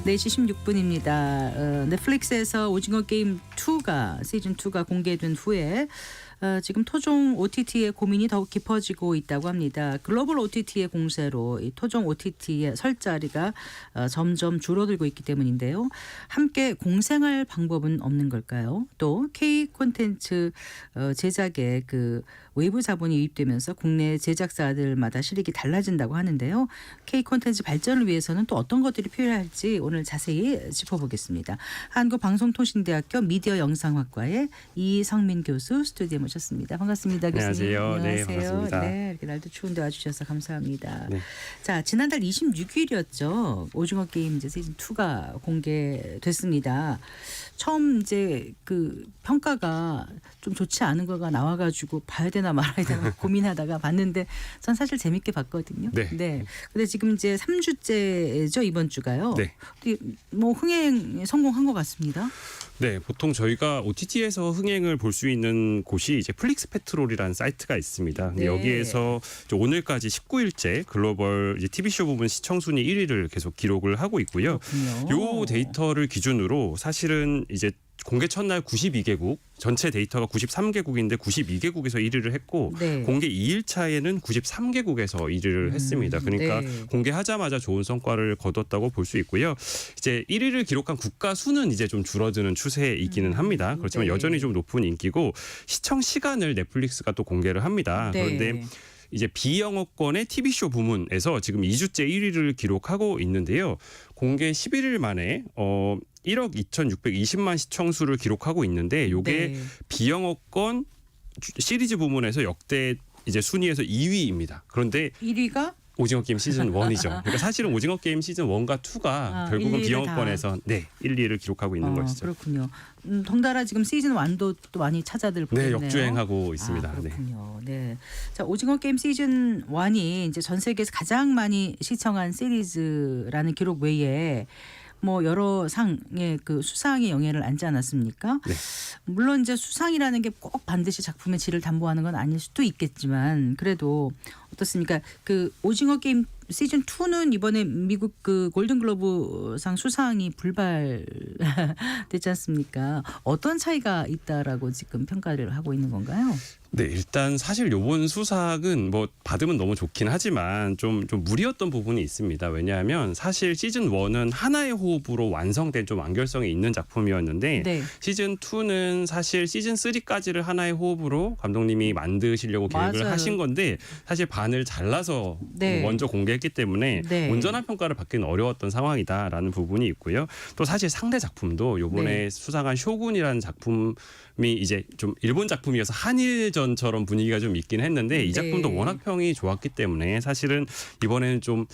4시 16분입니다. 넷플릭스에서 오징어 게임 2가 시즌 2가 공개된 후에 지금 토종 OTT의 고민이 더욱 깊어지고 있다고 합니다. 글로벌 OTT의 공세로 이 토종 OTT의 설 자리가 점점 줄어들고 있기 때문인데요. 함께 공생할 방법은 없는 걸까요? 또 K 콘텐츠 제작에 그 외부 자본이 유입되면서 국내 제작사들마다 실력이 달라진다고 하는데요. K 콘텐츠 발전을 위해서는 또 어떤 것들이 필요할지 오늘 자세히 짚어보겠습니다. 한국방송통신대학교 미디어 영상학과의 이성민 교수 스튜디오에 모셨습니다. 반갑습니다, 교수님. 안녕하세요. 네, 반갑습니다. 네, 이렇게 날도 추운데 와주셔서 감사합니다. 네. 자, 지난달 26일이었죠. 오징어 게임 이제 시즌 2가 공개됐습니다. 처음 이제 그 평가가 좀 좋지 않은 거가 나와가지고 봐야 되나 말아야 되나 고민하다가 봤는데 전 사실 재밌게 봤거든요. 네. 근데 지금 이제 3주째죠, 이번 주가요. 네. 뭐 흥행 성공한 것 같습니다. 네, 보통 저희가 OTT에서 흥행을 볼 수 있는 곳이 이제 플릭스 페트롤이라는 사이트가 있습니다. 네. 여기에서 오늘까지 19일째 글로벌 이제 TV쇼 부분 시청 순위 1위를 계속 기록을 하고 있고요. 그렇군요. 요 데이터를 기준으로 사실은 이제 공개 첫날 92개국, 전체 데이터가 93개국인데 92개국에서 1위를 했고 네. 공개 2일차에는 93개국에서 1위를 했습니다. 그러니까 네. 공개하자마자 좋은 성과를 거뒀다고 볼 수 있고요. 이제 1위를 기록한 국가 수는 이제 좀 줄어드는 추세이기는 합니다. 그렇지만 네. 여전히 좀 높은 인기고 시청 시간을 넷플릭스가 또 공개를 합니다. 네. 그런데 이제 비영어권의 TV쇼 부문에서 지금 2주째 1위를 기록하고 있는데요. 공개 11일 만에 1억 2,620만 시청수를 기록하고 있는데 요게 네. 비영어권 시리즈 부문에서 역대 이제 순위에서 2위입니다. 그런데 1위가 오징어 게임 시즌 1이죠. 그러니까 사실은 오징어 게임 시즌 1과 2가 결국은 1, 2를 비영어권에서 1, 2를 기록하고 있는 것이죠. 그렇군요. 덩달아 지금 시즌 1도 또 많이 찾아들 네, 보겠네요. 역주행하고 있습니다. 그렇군요. 네. 자, 오징어 게임 시즌 1이 이제 전 세계에서 가장 많이 시청한 시리즈라는 기록 외에 뭐 여러 상의 그 수상의 영예를 안지 않았습니까? 네. 물론 이제 수상이라는 게 꼭 반드시 작품의 질을 담보하는 건 아닐 수도 있겠지만 그래도 어떻습니까? 그 오징어 게임 시즌 2는 이번에 미국 그 골든글로브상 수상이 불발됐지 않습니까? 어떤 차이가 있다라고 지금 평가를 하고 있는 건가요? 네, 일단 사실 요번 수상은 뭐 받으면 너무 좋긴 하지만 좀 무리였던 부분이 있습니다. 왜냐하면 사실 시즌 1은 하나의 호흡으로 완성된 좀 완결성이 있는 작품이었는데 네. 시즌 2는 사실 시즌 3까지를 하나의 호흡으로 감독님이 만드시려고 계획을 맞아요. 하신 건데 사실 반을 잘라서 네. 먼저 공개했기 때문에 네. 온전한 평가를 받기는 어려웠던 상황이다라는 부분이 있고요. 또 사실 상대 작품도 요번에 네. 수상한 쇼군이라는 작품이 이제 좀 일본 작품이어서 한일전처럼 분위기가 좀 있긴 했는데 이 작품도 네. 워낙 평이 좋았기 때문에 사실은 이번에는 좀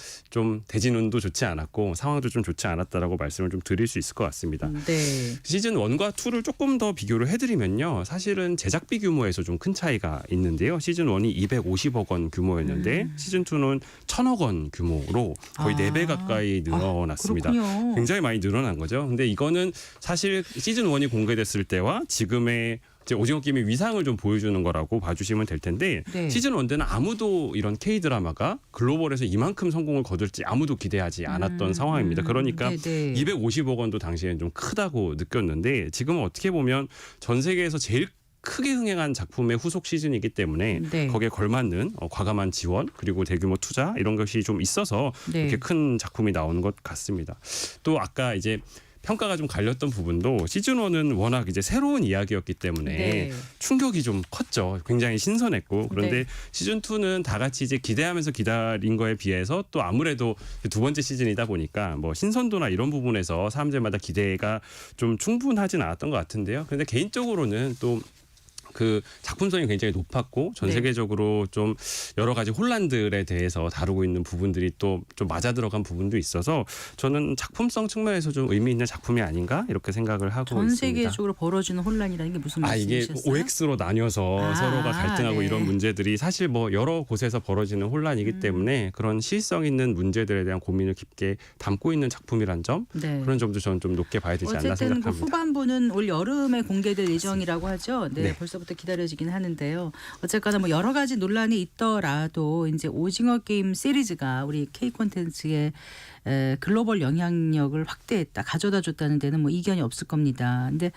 대진운도 좋지 않았고 상황도 좀 좋지 않았다라고 말씀을 좀 드릴 수 있을 것 같습니다. 네. 시즌 1과 2를 조금 더 비교를 해드리면요. 사실은 제작비 규모에서 좀 큰 차이가 있는데요. 시즌 1이 250억 원 규모였는데 시즌 2는 1,000억 원 규모로 거의 4배 가까이 늘어났습니다. 그렇군요. 굉장히 많이 늘어난 거죠. 근데 이거는 사실 시즌 1이 공개됐을 때와 지금의 이제 오징어 게임의 위상을 좀 보여주는 거라고 봐주시면 될 텐데 네. 시즌 1 때는 아무도 이런 K-드라마가 글로벌에서 이만큼 성공을 거둘지 아무도 기대하지 않았던 상황입니다. 그러니까 네네. 250억 원도 당시에는 좀 크다고 느꼈는데 지금은 어떻게 보면 전 세계에서 제일 크게 흥행한 작품의 후속 시즌이기 때문에 네. 거기에 걸맞는 과감한 지원 그리고 대규모 투자 이런 것이 좀 있어서 네. 이렇게 큰 작품이 나오는 것 같습니다. 또 아까 이제 평가가 좀 갈렸던 부분도 시즌 1은 워낙 이제 새로운 이야기였기 때문에 네. 충격이 좀 컸죠. 굉장히 신선했고 그런데 네. 시즌 2는 다 같이 이제 기대하면서 기다린 거에 비해서 또 아무래도 두 번째 시즌이다 보니까 뭐 신선도나 이런 부분에서 사람들마다 기대가 좀 충분하진 않았던 것 같은데요. 그런데 개인적으로는 또 그 작품성이 굉장히 높았고 전 네. 세계적으로 좀 여러 가지 혼란들에 대해서 다루고 있는 부분들이 또 좀 맞아 들어간 부분도 있어서 저는 작품성 측면에서 좀 의미 있는 작품이 아닌가 이렇게 생각을 하고 전 있습니다. 세계적으로 벌어지는 혼란이라는 게 무슨 이게 말씀이셨어요? OX로 나뉘어서 서로가 갈등하고 네. 이런 문제들이 사실 뭐 여러 곳에서 벌어지는 혼란이기 때문에 그런 시의성 있는 문제들에 대한 고민을 깊게 담고 있는 작품이란 점 네. 그런 점도 저는 좀 높게 봐야 되지 않나 어쨌든 그 생각합니다. 후반부는 올 여름에 공개될 예정이라고 하죠. 네, 네. 벌써부터 언제부터 기다려지긴 하는데요. 어쨌거나 뭐 여러 가지 논란이 있더라도 이제 오징어 게임 시리즈가 우리 K 콘텐츠의 글로벌 영향력을 확대했다, 가져다 줬다는 데는 뭐 이견이 없을 겁니다. 근데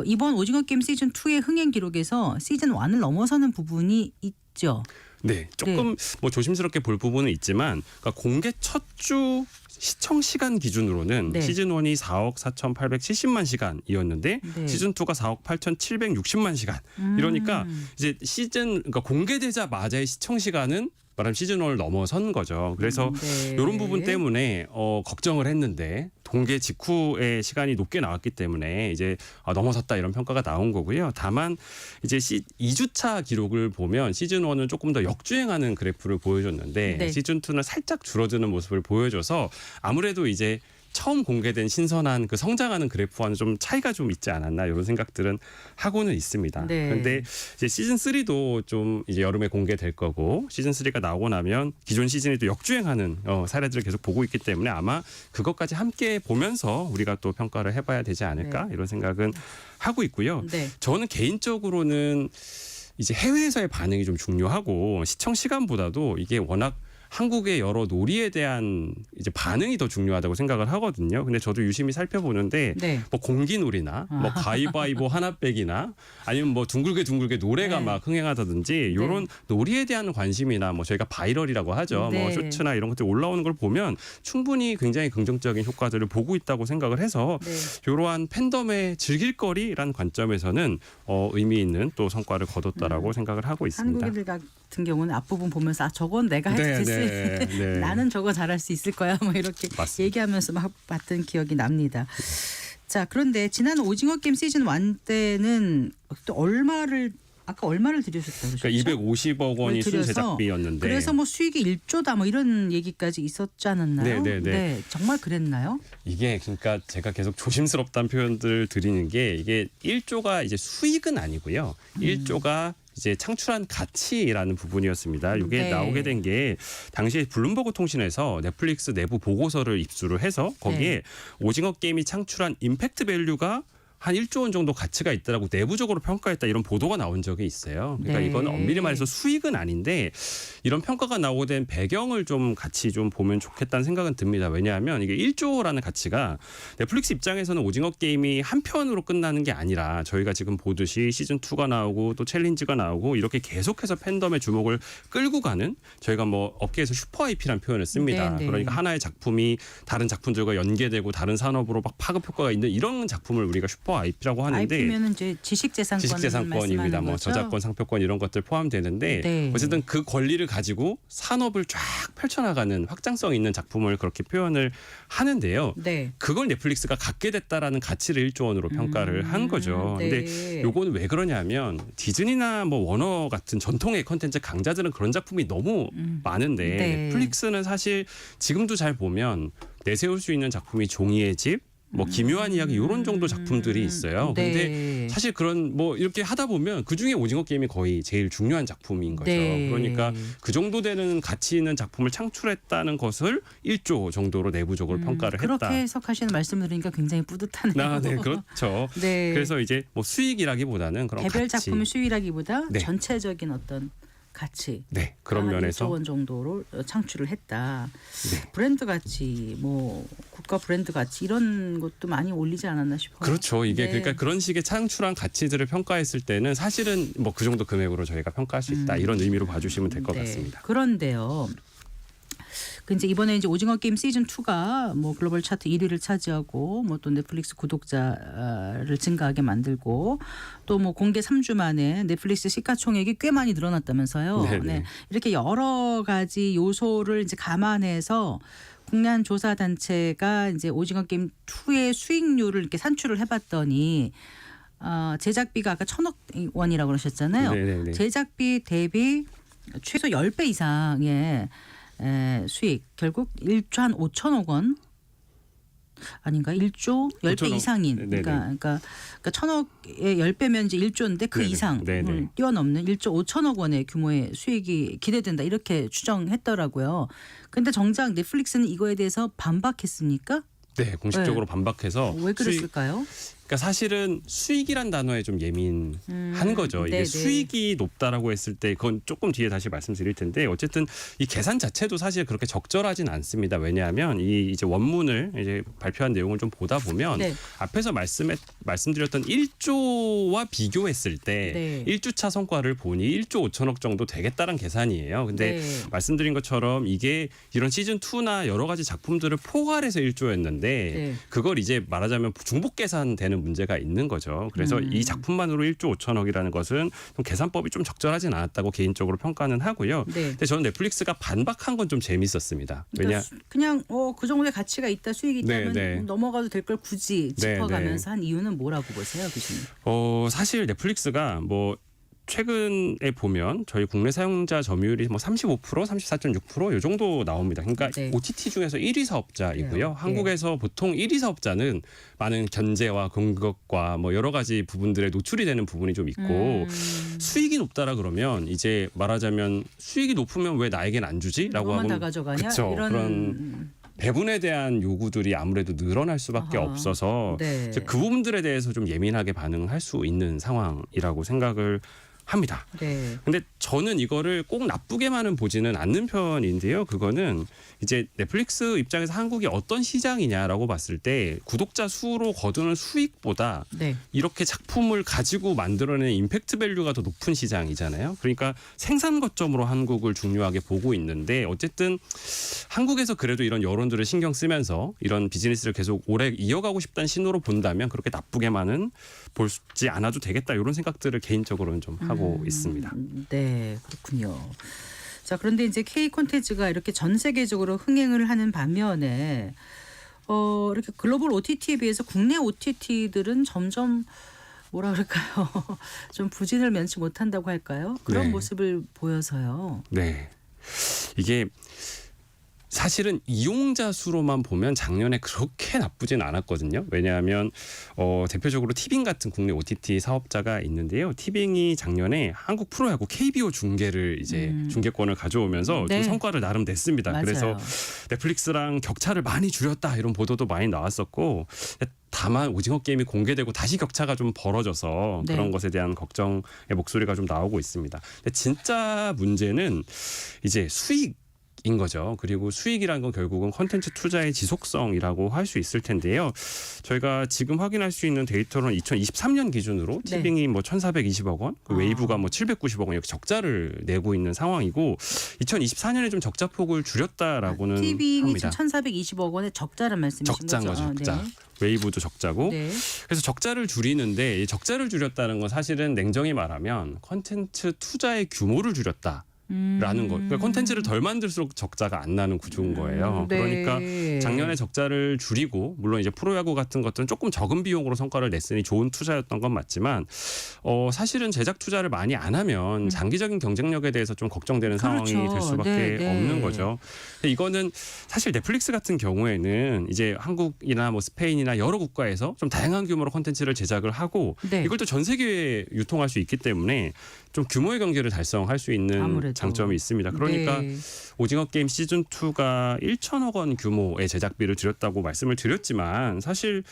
이번 오징어 게임 시즌 2의 흥행 기록에서 시즌 1을 넘어서는 부분이 있죠. 네, 조금 뭐 조심스럽게 볼 부분은 있지만 그러니까 공개 첫 주 시청 시간 기준으로는 네. 시즌 1이 4억 4,870만 시간이었는데 네. 시즌 2가 4억 8,760만 시간. 이러니까 이제 그러니까 공개되자마자의 시청 시간은 말하면 시즌 1을 넘어선 거죠. 그래서 네. 이런 부분 때문에 걱정을 했는데 공개 직후에 시간이 높게 나왔기 때문에 이제 넘어섰다 이런 평가가 나온 거고요. 다만 이제 2주차 기록을 보면 시즌 1은 조금 더 역주행하는 그래프를 보여줬는데 네. 시즌 2는 살짝 줄어드는 모습을 보여줘서 아무래도 이제 처음 공개된 신선한 그 성장하는 그래프와는 좀 차이가 좀 있지 않았나 이런 생각들은 하고는 있습니다. 네. 그런데 이제 시즌 3도 좀 이제 여름에 공개될 거고 시즌 3가 나오고 나면 기존 시즌이 또 역주행하는 사례들을 계속 보고 있기 때문에 아마 그것까지 함께 보면서 우리가 또 평가를 해봐야 되지 않을까 이런 생각은 하고 있고요. 네. 저는 개인적으로는 이제 해외에서의 반응이 좀 중요하고 시청 시간보다도 이게 워낙 한국의 여러 놀이에 대한 이제 반응이 더 중요하다고 생각을 하거든요. 근데 저도 유심히 살펴보는데 네. 뭐 공기놀이나 뭐 가위바위보 하나 빼기나 아니면 뭐 둥글게 노래가 네. 막 흥행하다든지 이런 놀이에 대한 관심이나 뭐 저희가 바이럴이라고 하죠. 네. 뭐 쇼츠나 이런 것들 올라오는 걸 보면 충분히 굉장히 긍정적인 효과들을 보고 있다고 생각을 해서 네. 이러한 팬덤의 즐길거리라는 관점에서는 의미 있는 또 성과를 거뒀다라고 생각을 하고 있습니다. 한국인들 같은 경우는 앞부분 보면서 저건 내가 해도 됐을 네. 나는 저거 잘할 수 있을 거야 뭐 이렇게 맞습니다. 얘기하면서 막 봤던 기억이 납니다. 자, 그런데 지난 오징어 게임 시즌 1 때는 또 아까 얼마를 들여줬다고 그러셨죠? 그러니까 250억 원이 들여서 순제작비였는데 그래서 뭐 수익이 1조다 뭐 이런 얘기까지 있었지 않았나요? 네. 정말 그랬나요? 이게 그러니까 제가 계속 조심스럽다는 표현들을 드리는 게 이게 1조가 이제 수익은 아니고요. 1조가 이제 창출한 가치라는 부분이었습니다. 이게 네. 나오게 된 게 당시에 블룸버그 통신에서 넷플릭스 내부 보고서를 입수를 해서 거기에 오징어 게임이 창출한 임팩트 밸류가 한 1조 원 정도 가치가 있다라고 내부적으로 평가했다 이런 보도가 나온 적이 있어요. 그러니까 네. 이건 엄밀히 말해서 수익은 아닌데 이런 평가가 나오게 된 배경을 좀 같이 좀 보면 좋겠다는 생각은 듭니다. 왜냐하면 이게 1조라는 가치가 넷플릭스 입장에서는 오징어 게임이 한 편으로 끝나는 게 아니라 저희가 지금 보듯이 시즌 2가 나오고 또 챌린지가 나오고 이렇게 계속해서 팬덤의 주목을 끌고 가는 저희가 뭐 업계에서 슈퍼 IP라는 표현을 씁니다. 네. 그러니까 하나의 작품이 다른 작품들과 연계되고 다른 산업으로 막 파급 효과가 있는 이런 작품을 우리가 슈퍼 IP라고 하는데 IP면은 이제 지식재산권입니다. 뭐 저작권, 상표권 이런 것들 포함되는데 네. 어쨌든 그 권리를 가지고 산업을 쫙 펼쳐나가는 확장성 있는 작품을 그렇게 표현을 하는데요. 네. 그걸 넷플릭스가 갖게 됐다라는 가치를 1조 원으로 평가를 한 거죠. 네. 근데 요거는 왜 그러냐면 디즈니나 뭐 워너 같은 전통의 컨텐츠 강자들은 그런 작품이 너무 많은데 네. 넷플릭스는 사실 지금도 잘 보면 내세울 수 있는 작품이 종이의 집, 뭐 기묘한 이야기 이런 정도 작품들이 있어요. 네. 근데 사실 그런 뭐 이렇게 하다 보면 그중에 오징어 게임이 거의 제일 중요한 작품인 거죠. 네. 그러니까 그 정도 되는 가치 있는 작품을 창출했다는 것을 1조 정도로 내부적으로 평가를 그렇게 했다. 해석하시는 말씀을 들으니까 굉장히 뿌듯하네요. 네, 그렇죠. 네. 그래서 이제 뭐 수익이라기보다는 그런 개별 가치. 작품의 수익이라기보다 네. 전체적인 어떤 가치. 네, 그런 한 면에서 1조 원 정도로 창출을 했다. 네. 브랜드 가치, 뭐 국가 브랜드 가치 이런 것도 많이 올리지 않았나 싶어요. 그렇죠. 이게 네. 그러니까 그런 식의 창출한 가치들을 평가했을 때는 사실은 뭐 그 정도 금액으로 저희가 평가할 수 있다 이런 의미로 봐주시면 될 것 네. 같습니다. 그런데요. 그 이제 이번에 이제 오징어 게임 시즌 2가 뭐 글로벌 차트 1위를 차지하고 뭐 또 넷플릭스 구독자를 증가하게 만들고 또 뭐 공개 3주 만에 넷플릭스 시가총액이 꽤 많이 늘어났다면서요. 네네. 네. 이렇게 여러 가지 요소를 이제 감안해서 국내한 조사 단체가 이제 오징어 게임 2의 수익률을 이렇게 산출을 해봤더니 제작비가 아까 1,000억 원이라고 그러셨잖아요. 네네네. 제작비 대비 최소 10배 이상의 수익 결국 1조 한 5천억 원 아닌가 1조 10배 5천억. 이상인 네네. 그러니까 1,000억의 10배면 이제 1조인데 그 네네. 이상을 네네. 뛰어넘는 1조 5천억 원의 규모의 수익이 기대된다 이렇게 추정했더라고요. 그런데 정작 넷플릭스는 이거에 대해서 반박했습니까? 네, 공식적으로 반박해서 왜 그랬을까요? 그러니까 사실은 수익이란 단어에 좀 예민한 거죠. 이게 네네. 수익이 높다라고 했을 때 그건 조금 뒤에 다시 말씀드릴 텐데 어쨌든 이 계산 자체도 사실 그렇게 적절하진 않습니다. 왜냐하면 이 이제 원문을 이제 발표한 내용을 좀 보다 보면 네. 앞에서 말씀드렸던 1조와 비교했을 때 네. 1주차 성과를 보니 1조 5천억 정도 되겠다는 계산이에요. 근데 네. 말씀드린 것처럼 이게 이런 시즌 2나 여러 가지 작품들을 포괄해서 1조였는데 네. 그걸 이제 말하자면 중복 계산되는 문제가 있는 거죠. 그래서 이 작품만으로 1조 5천억이라는 것은 좀 계산법이 좀 적절하진 않았다고 개인적으로 평가는 하고요. 네. 근데 저는 넷플릭스가 반박한 건 좀 재밌었습니다. 왜냐 그냥 그 정도의 가치가 있다, 수익이 있다면 네. 넘어가도 될 걸 굳이 네, 짚어가면서 한 이유는 뭐라고 보세요, 교수님? 사실 넷플릭스가 뭐 최근에 보면 저희 국내 사용자 점유율이 뭐 35%, 34.6% 이 정도 나옵니다. 그러니까 네. OTT 중에서 1위 사업자이고요. 그래요. 한국에서 보통 1위 사업자는 많은 견제와 공격과 뭐 여러 가지 부분들에 노출이 되는 부분이 좀 있고 수익이 높다라 그러면 이제 말하자면 수익이 높으면 왜 나에겐 안 주지?라고 너만 다 하면 가져가냐? 그쵸, 이런 그런 배분에 대한 요구들이 아무래도 늘어날 수밖에 아하. 없어서 네. 이제 그 부분들에 대해서 좀 예민하게 반응할 수 있는 상황이라고 생각을 합니다. 네. 근데 저는 이거를 꼭 나쁘게만은 보지는 않는 편인데요. 그거는 이제 넷플릭스 입장에서 한국이 어떤 시장이냐라고 봤을 때 구독자 수로 거두는 수익보다 네. 이렇게 작품을 가지고 만들어내는 임팩트 밸류가 더 높은 시장이잖아요. 그러니까 생산 거점으로 한국을 중요하게 보고 있는데 어쨌든 한국에서 그래도 이런 여론들을 신경 쓰면서 이런 비즈니스를 계속 오래 이어가고 싶다는 신호로 본다면 그렇게 나쁘게만은 보지 않아도 되겠다 이런 생각들을 개인적으로는 좀 하고 있습니다. 네, 그렇군요. 자, 그런데 이제 K 콘텐츠가 이렇게 전 세계적으로 흥행을 하는 반면에 이렇게 글로벌 OTT에 비해서 국내 OTT들은 점점 뭐라 그럴까요? 좀 부진을 면치 못한다고 할까요? 그런 네. 모습을 보여서요. 네. 이게 사실은 이용자 수로만 보면 작년에 그렇게 나쁘진 않았거든요. 왜냐하면 대표적으로 티빙 같은 국내 OTT 사업자가 있는데요. 티빙이 작년에 한국 프로야구 KBO 중계를 이제 중계권을 가져오면서 네. 좀 성과를 나름 냈습니다. 맞아요. 그래서 넷플릭스랑 격차를 많이 줄였다 이런 보도도 많이 나왔었고 다만 오징어 게임이 공개되고 다시 격차가 좀 벌어져서 네. 그런 것에 대한 걱정의 목소리가 좀 나오고 있습니다. 근데 진짜 문제는 이제 수익인 거죠. 그리고 수익이라는 건 결국은 콘텐츠 투자의 지속성이라고 할 수 있을 텐데요. 저희가 지금 확인할 수 있는 데이터로는 2023년 기준으로 네. 티빙이 뭐 1,420억 원, 그 웨이브가 뭐 790억 원 이렇게 적자를 내고 있는 상황이고 2024년에 좀 적자 폭을 줄였다라고는 티빙이 합니다. 지금 1,420억 원의 적자란 말씀이신 적자인 거죠? 거죠. 적자. 네. 웨이브도 적자고 네. 그래서 적자를 줄이는데 이 적자를 줄였다는 건 사실은 냉정히 말하면 콘텐츠 투자의 규모를 줄였다. 라는 거. 그러니까 콘텐츠를 덜 만들수록 적자가 안 나는 구조인 거예요. 네. 그러니까 작년에 적자를 줄이고 물론 이제 프로야구 같은 것들은 조금 적은 비용으로 성과를 냈으니 좋은 투자였던 건 맞지만 사실은 제작 투자를 많이 안 하면 장기적인 경쟁력에 대해서 좀 걱정되는 그렇죠. 상황이 될 수밖에 네. 없는 거죠. 근데 이거는 사실 넷플릭스 같은 경우에는 이제 한국이나 뭐 스페인이나 여러 국가에서 좀 다양한 규모로 콘텐츠를 제작을 하고 네. 이걸 또 전 세계에 유통할 수 있기 때문에 좀 규모의 경제를 달성할 수 있는 아무래도. 장점이 있습니다. 그러니까 네. 오징어 게임 시즌 2가 1,000억 원 규모의 제작비를 들였다고 말씀을 드렸지만 사실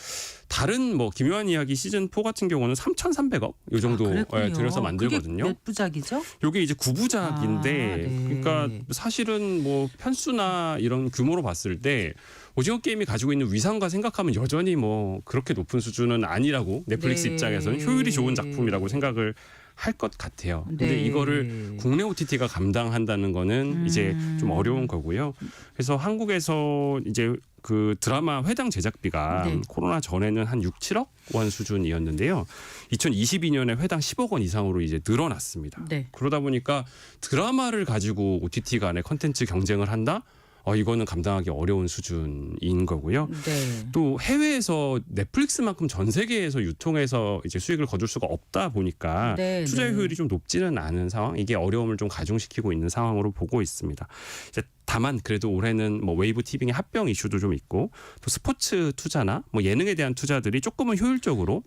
다른 뭐 기묘한 이야기 시즌 4 같은 경우는 3,300억 이 정도 그랬군요. 들여서 만들거든요. 그게 몇 부작이죠? 요게 이제 9부작인데 네. 그러니까 사실은 뭐 편수나 이런 규모로 봤을 때 오징어 게임이 가지고 있는 위상과 생각하면 여전히 뭐 그렇게 높은 수준은 아니라고 넷플릭스 네. 입장에서는 효율이 좋은 작품이라고 생각을 할 것 같아요. 근데 네. 이거를 국내 OTT가 감당한다는 거는 이제 좀 어려운 거고요. 그래서 한국에서 이제 그 드라마 회당 제작비가 네. 코로나 전에는 한 6, 7억 원 수준이었는데요. 2022년에 회당 10억 원 이상으로 이제 늘어났습니다. 네. 그러다 보니까 드라마를 가지고 OTT 간의 컨텐츠 경쟁을 한다? 이거는 감당하기 어려운 수준인 거고요. 네. 또 해외에서 넷플릭스만큼 전 세계에서 유통해서 이제 수익을 거둘 수가 없다 보니까 네, 투자의 네. 효율이 좀 높지는 않은 상황, 이게 어려움을 좀 가중시키고 있는 상황으로 보고 있습니다. 이제 다만 그래도 올해는 뭐 웨이브 티빙의 합병 이슈도 좀 있고 또 스포츠 투자나 뭐 예능에 대한 투자들이 조금은 효율적으로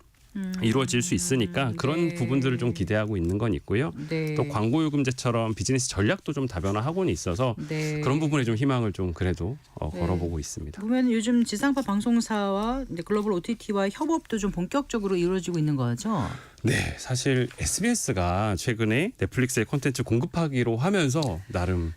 이루어질 수 있으니까 그런 네. 부분들을 좀 기대하고 있는 건 있고요. 네. 또 광고 요금제처럼 비즈니스 전략도 좀 다변화하고는 있어서 네. 그런 부분에 좀 희망을 좀 그래도 네. 걸어보고 있습니다. 보면 요즘 지상파 방송사와 이제 글로벌 OTT와 협업도 좀 본격적으로 이루어지고 있는 거죠. 네, 사실 SBS가 최근에 넷플릭스의 콘텐츠 공급하기로 하면서 나름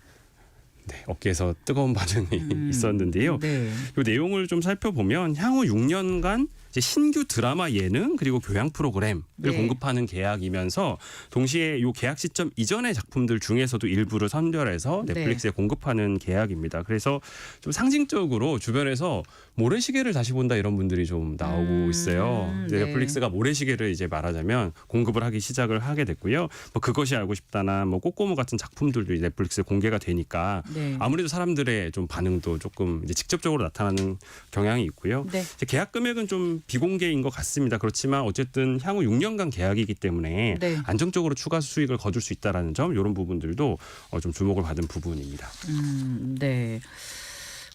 업계에서 뜨거운 반응이 있었는데요. 네. 이 내용을 좀 살펴보면 향후 6년간 이제 신규 드라마 예능 그리고 교양 프로그램을 네. 공급하는 계약이면서 동시에 이 계약 시점 이전의 작품들 중에서도 일부를 선별해서 네. 넷플릭스에 공급하는 계약입니다. 그래서 좀 상징적으로 주변에서 모래시계를 다시 본다 이런 분들이 좀 나오고 있어요. 이제 네. 넷플릭스가 모래시계를 이제 말하자면 공급을 하기 시작을 하게 됐고요. 뭐 그것이 알고 싶다나 뭐 꼬꼬무 같은 작품들도 이제 넷플릭스에 공개가 되니까 네. 아무래도 사람들의 좀 반응도 조금 이제 직접적으로 나타나는 경향이 있고요. 네. 이제 계약 금액은 좀 비공개인 것 같습니다. 그렇지만 어쨌든 향후 6년간 계약이기 때문에 네. 안정적으로 추가 수익을 거둘 수 있다라는 점 이런 부분들도 좀 주목을 받은 부분입니다. 네.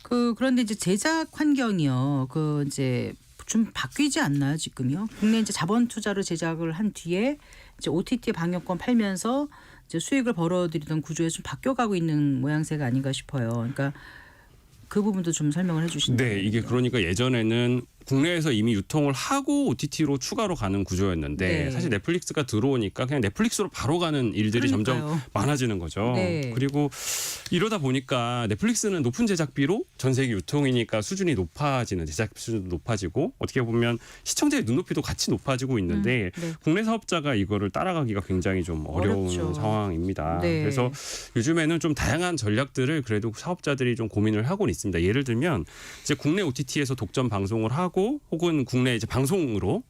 그런데 이제 제작 환경이요. 이제 좀 바뀌지 않나요, 지금요? 국내 이제 자본 투자로 제작을 한 뒤에 이제 OTT 방영권 팔면서 이제 수익을 벌어들이던 구조에 좀 바뀌어가고 있는 모양새가 아닌가 싶어요. 그러니까 그 부분도 좀 설명을 해주신다면. 네, 이게 그러니까 예전에는 국내에서 이미 유통을 하고 OTT로 추가로 가는 구조였는데 네. 사실 넷플릭스가 들어오니까 그냥 넷플릭스로 바로 가는 일들이 점점 그러니까요. 많아지는 거죠. 네. 그리고 이러다 보니까 넷플릭스는 높은 제작비로 전 세계 유통이니까 수준이 높아지는 제작 수준도 높아지고 어떻게 보면 시청자의 눈높이도 같이 높아지고 있는데 네. 국내 사업자가 이거를 따라가기가 굉장히 좀 어려운 어렵죠. 상황입니다. 네. 그래서 요즘에는 좀 다양한 전략들을 그래도 사업자들이 좀 고민을 하고는 있습니다. 예를 들면 이제 국내 OTT에서 독점 방송을 하고 혹은 국내 이제 방송으로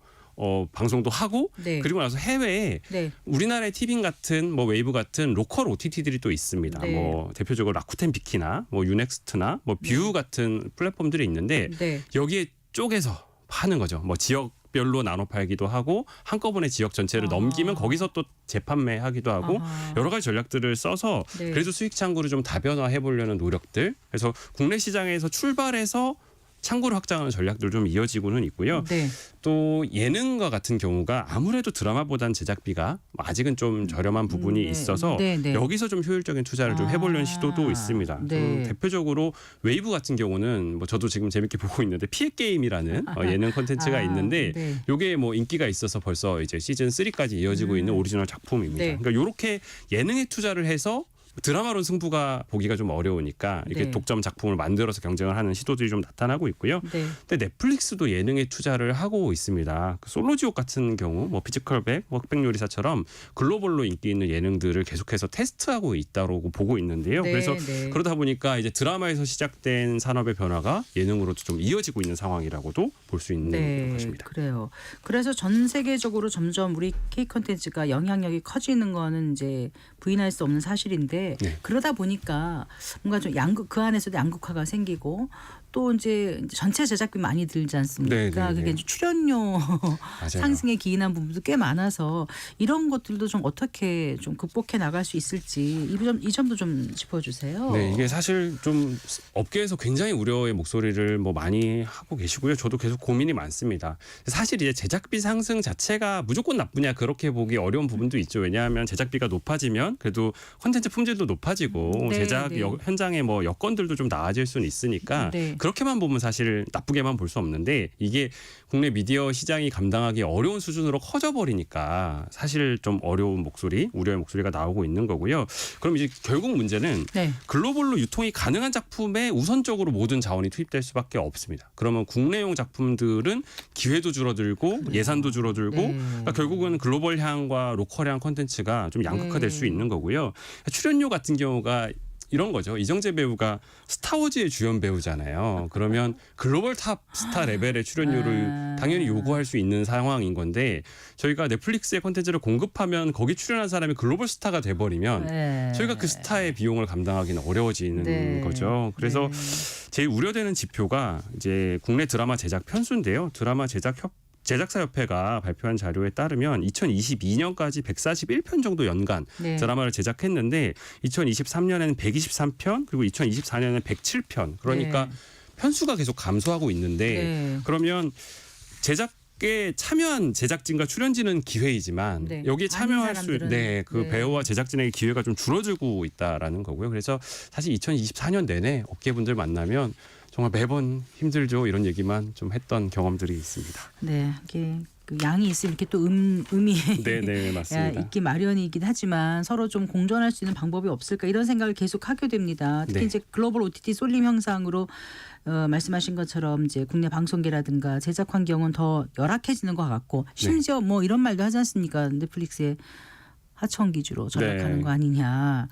방송도 하고 네. 그리고 나서 해외에 네. 우리나라의 티빙 같은 뭐 웨이브 같은 로컬 OTT들이 또 있습니다. 네. 뭐 대표적으로 라쿠텐 비키나 뭐 유넥스트나 뭐 뷰 같은 플랫폼들이 있는데 네. 여기에 쪼개서 파는 거죠. 뭐 지역별로 나눠 팔기도 하고 한꺼번에 지역 전체를 넘기면 거기서 또 재판매하기도 하고 아하. 여러 가지 전략들을 써서 네. 그래도 수익 창구를 좀 다변화해 보려는 노력들. 그래서 국내 시장에서 출발해서 창구를 확장하는 전략들 좀 이어지고는 있고요. 네. 또 예능과 같은 경우가 아무래도 드라마보다는 제작비가 아직은 좀 저렴한 부분이 네. 있어서 네, 네. 여기서 좀 효율적인 투자를 좀 해보려는 시도도 있습니다. 네. 좀 대표적으로 웨이브 같은 경우는 뭐 저도 지금 재밌게 보고 있는데 피해 게임이라는 예능 콘텐츠가 있는데 네. 요게 뭐 인기가 있어서 벌써 이제 시즌 3까지 이어지고 있는 오리지널 작품입니다. 네. 그러니까 요렇게 예능에 투자를 해서 드라마로는 승부가 보기가 좀 어려우니까 이렇게 네. 독점 작품을 만들어서 경쟁을 하는 시도들이 좀 나타나고 있고요. 네. 근데 넷플릭스도 예능에 투자를 하고 있습니다. 솔로지옥 같은 경우, 뭐 피지컬백, 뭐 흑백요리사처럼 글로벌로 인기 있는 예능들을 계속해서 테스트하고 있다고 보고 있는데요. 네, 그래서 네. 그러다 보니까 이제 드라마에서 시작된 산업의 변화가 예능으로도 좀 이어지고 있는 상황이라고도 볼 수 있는 네, 것입니다. 그래요. 그래서 전 세계적으로 점점 우리 K 콘텐츠가 영향력이 커지는 거는 이제 부인할 수 없는 사실인데 네. 그러다 보니까 뭔가 좀 그 안에서도 양극화가 생기고 또 이제 전체 제작비 많이 들지 않습니까? 네, 네, 네. 그게 이제 출연료 상승에 기인한 부분도 꽤 많아서 이런 것들도 좀 어떻게 좀 극복해 나갈 수 있을지 이 점도 좀 짚어주세요. 네, 이게 사실 좀 업계에서 굉장히 우려의 목소리를 뭐 많이 하고 계시고요. 저도 계속 고민이 많습니다. 사실 이제 제작비 상승 자체가 무조건 나쁘냐 그렇게 보기 어려운 부분도 있죠. 왜냐하면 제작비가 높아지면 그래도 콘텐츠 품질도 높아지고 네, 제작 네. 현장의 뭐 여건들도 좀 나아질 수는 있으니까 네. 그렇게만 보면 사실 나쁘게만 볼 수 없는데 이게 국내 미디어 시장이 감당하기 어려운 수준으로 커져버리니까 사실 좀 어려운 목소리, 우려의 목소리가 나오고 있는 거고요. 그럼 이제 결국 문제는 네. 글로벌로 유통이 가능한 작품에 우선적으로 모든 자원이 투입될 수밖에 없습니다. 그러면 국내용 작품들은 기회도 줄어들고 예산도 줄어들고 네. 그러니까 결국은 글로벌향과 로컬향 콘텐츠가 좀 양극화될 네. 수 있는 거고요. 출연료 같은 경우가 이런 거죠. 이정재 배우가 스타워즈의 주연 배우잖아요. 그러면 글로벌 탑 스타 레벨의 출연료를 당연히 요구할 수 있는 상황인 건데 저희가 넷플릭스의 콘텐츠를 공급하면 거기 출연한 사람이 글로벌 스타가 돼버리면 네. 저희가 그 스타의 비용을 감당하기는 어려워지는 네. 거죠. 그래서 제일 우려되는 지표가 이제 국내 드라마 제작 편수인데요. 드라마 제작사 협회가 발표한 자료에 따르면 2022년까지 141편 정도 연간 네. 드라마를 제작했는데 2023년에는 123편 그리고 2024년에는 107편 그러니까 네. 편수가 계속 감소하고 있는데 네. 그러면 제작 꽤 참여한 제작진과 출연진은 기회이지만 네. 여기에 참여할 수 사람들은. 그 네. 배우와 제작진에게 기회가 좀 줄어들고 있다라는 거고요. 그래서 사실 2024년 내내 업계분들 만나면 정말 매번 힘들죠 이런 얘기만 좀 했던 경험들이 있습니다. 네, 이게 그 양이 있으면 이렇게 또 음이 네 맞습니다. 있기 마련이긴 하지만 서로 좀 공존할 수 있는 방법이 없을까 이런 생각을 계속 하게 됩니다. 특히 네. 이제 글로벌 OTT 쏠림 현상으로 말씀하신 것처럼 이제 국내 방송계라든가 제작 환경은 더 열악해지는 것 같고 심지어 뭐 이런 말도 하지 않습니까? 넷플릭스의 하청 기주로 전락하는 네. 거 아니냐.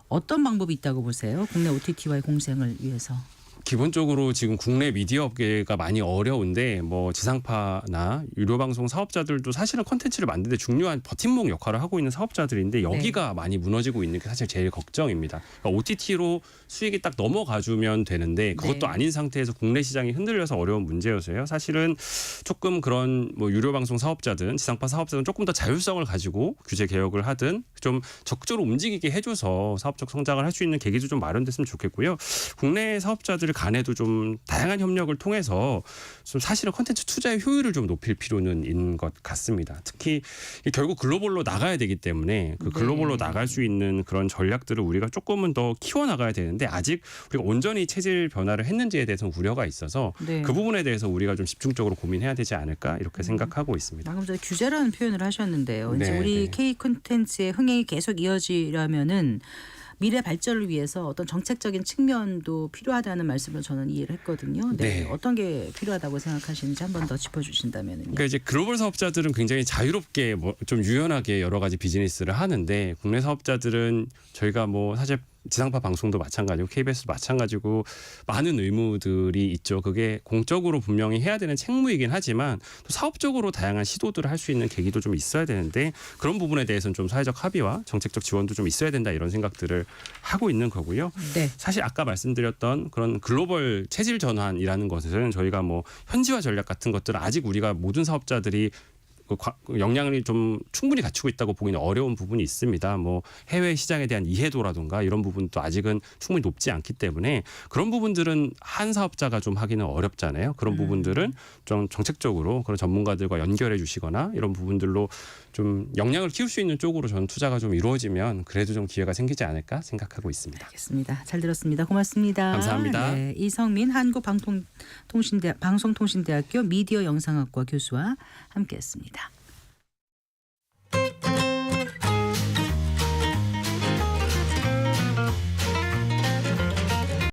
어떤 방법이 있다고 보세요? 국내 OTT와의 공생을 위해서. 기본적으로 지금 국내 미디어 업계가 많이 어려운데 뭐 지상파나 유료 방송 사업자들도 사실은 콘텐츠를 만드는데 중요한 버팀목 역할을 하고 있는 사업자들인데 여기가 많이 무너지고 있는 게 사실 제일 걱정입니다. 그러니까 OTT로 수익이 딱 넘어가주면 되는데 그것도 네. 아닌 상태에서 국내 시장이 흔들려서 어려운 문제여서요. 사실은 조금 그런 뭐 유료 방송 사업자든 지상파 사업자든 조금 더 자율성을 가지고 규제 개혁을 하든 좀 적극적으로 움직이게 해줘서 사업적 성장을 할 수 있는 계기도 좀 마련됐으면 좋겠고요. 국내 사업자들 간에도 좀 다양한 협력을 통해서 좀 사실은 콘텐츠 투자의 효율을 좀 높일 필요는 있는 것 같습니다. 특히 결국 글로벌로 나가야 되기 때문에 그 글로벌로 나갈 수 있는 그런 전략들을 우리가 조금은 더 키워나가야 되는데 아직 우리가 온전히 체질 변화를 했는지에 대해서는 우려가 있어서 네. 그 부분에 대해서 우리가 좀 집중적으로 고민해야 되지 않을까 이렇게 생각하고 있습니다. 방금 전에 규제라는 표현을 하셨는데요. 이제 네, 우리 네. K 콘텐츠의 흥행이 계속 이어지려면은 미래 발전을 위해서 어떤 정책적인 측면도 필요하다는 말씀을 저는 이해를 했거든요. 네. 네. 어떤 게 필요하다고 생각하시는지 한 번 더 짚어주신다면요. 그러니까 이제 글로벌 사업자들은 굉장히 자유롭게 뭐 좀 유연하게 여러 가지 비즈니스를 하는데 국내 사업자들은 저희가 뭐 사실 지상파 방송도 마찬가지고 KBS도 마찬가지고 많은 의무들이 있죠. 그게 공적으로 분명히 해야 되는 책무이긴 하지만 또 사업적으로 다양한 시도들을 할 수 있는 계기도 좀 있어야 되는데 그런 부분에 대해서는 좀 사회적 합의와 정책적 지원도 좀 있어야 된다 이런 생각들을 하고 있는 거고요. 네. 사실 아까 말씀드렸던 그런 글로벌 체질 전환이라는 것은 저희가 뭐 현지화 전략 같은 것들은 아직 우리가 모든 사업자들이 그 역량을 좀 충분히 갖추고 있다고 보기는 어려운 부분이 있습니다. 뭐 해외 시장에 대한 이해도라든가 이런 부분도 아직은 충분히 높지 않기 때문에 그런 부분들은 한 사업자가 좀 하기는 어렵잖아요. 그런 부분들은 좀 정책적으로 그런 전문가들과 연결해 주시거나 이런 부분들로 좀 역량을 키울 수 있는 쪽으로 저는 투자가 좀 이루어지면 그래도 좀 기회가 생기지 않을까 생각하고 있습니다. 알겠습니다. 잘 들었습니다. 고맙습니다. 감사합니다. 네, 이성민 한국방송통신대학교 미디어 영상학과 교수와 함께했습니다.